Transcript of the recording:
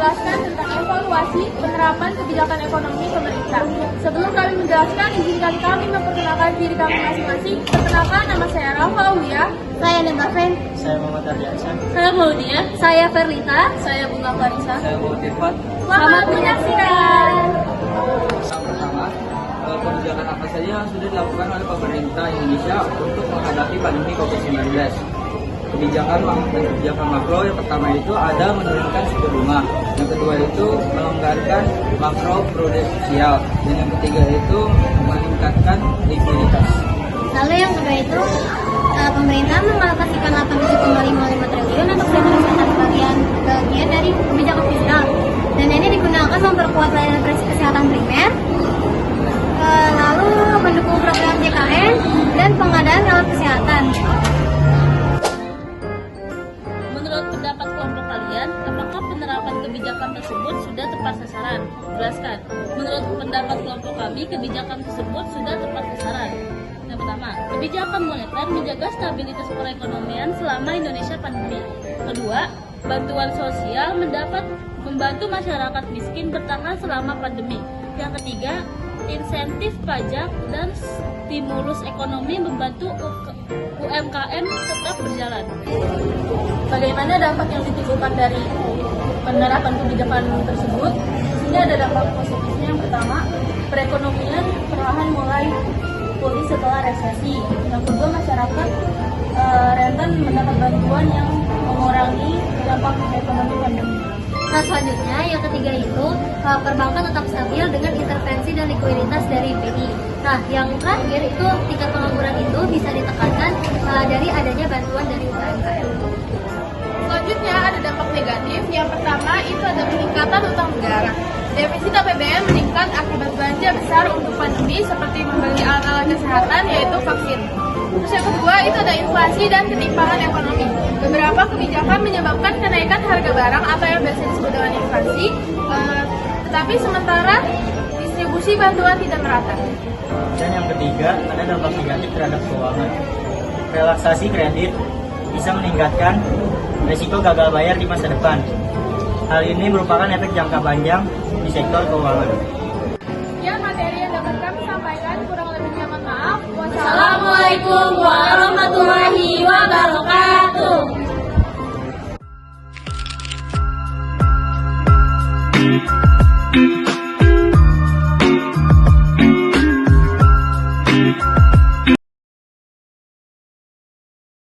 menjelaskan tentang evaluasi penerapan kebijakan ekonomi pemerintah. Sebelum kami menjelaskan, izinkan kami memperkenalkan diri kami masing-masing. Perkenalkan, nama saya Rafa Aulia. Saya Nembak Fen. Saya Muhammad Ardiansyah. Saya Maudia. Saya Ferlita. Saya Bunga Farisa. Saya Muhammad Irfan. Selamat menyaksikan. Yang pertama, kebijakan apa saja yang sudah dilakukan oleh pemerintah Indonesia untuk menghadapi pandemi COVID-19? Kebijakan makro yang pertama itu ada menurunkan suku bunga, yang kedua itu melonggarkan makro prudensial, dan yang ketiga itu meningkatkan likuiditas. Lalu yang kedua itu pemerintah mengalokasikan 87,55 triliun untuk sektor kesehatan bagian dari kebijakan fiskal, dan ini digunakan memperkuat layanan kesehatan primer, lalu mendukung program JKN dan pengadaan alat kesehatan. Menurut pendapat kelompok kalian, apakah penerapan kebijakan tersebut sudah tepat sasaran? Jelaskan. Menurut pendapat kelompok kami, kebijakan tersebut sudah tepat sasaran. Yang pertama, kebijakan moneter menjaga stabilitas perekonomian selama Indonesia pandemi. Kedua, bantuan sosial membantu masyarakat miskin bertahan selama pandemi. Yang ketiga, insentif pajak dan stimulus ekonomi membantu UMKM tetap berjalan. Bagaimana dampak yang ditimbulkan dari penerapan kebijakan tersebut? Di sini ada dampak positifnya. Yang pertama, perekonomian perlahan mulai pulih setelah resesi. Yang kedua, masyarakat rentan mendapat bantuan yang mengurangi dampak ekonomi pandemi. Nah, selanjutnya yang ketiga itu perbankan tetap stabil dengan intervensi dan likuiditas dari BI. Nah, yang terakhir itu tingkat pengangguran itu bisa ditekankan dari adanya bantuan dari UMKM. Selanjutnya ada dampak negatif. Yang pertama itu ada peningkatan utang negara. Defisit APBN meningkat akibat belanja besar untuk pandemi seperti membeli alat-alat kesehatan yaitu vaksin. Terus yang kedua itu ada inflasi dan ketimpangan ekonomi. Beberapa kebijakan menyebabkan kenaikan harga barang atau yang biasa disebut dengan inflasi, tetapi sementara distribusi bantuan tidak merata. Dan yang ketiga, ada dampak negatif terhadap keuangan. Relaksasi kredit bisa meningkatkan risiko gagal bayar di masa depan. Hal ini merupakan efek jangka panjang di sektor keuangan. Sekian materi yang dapat kami sampaikan, kurang lebihnya mohon maaf. Assalamualaikum warahmatullahi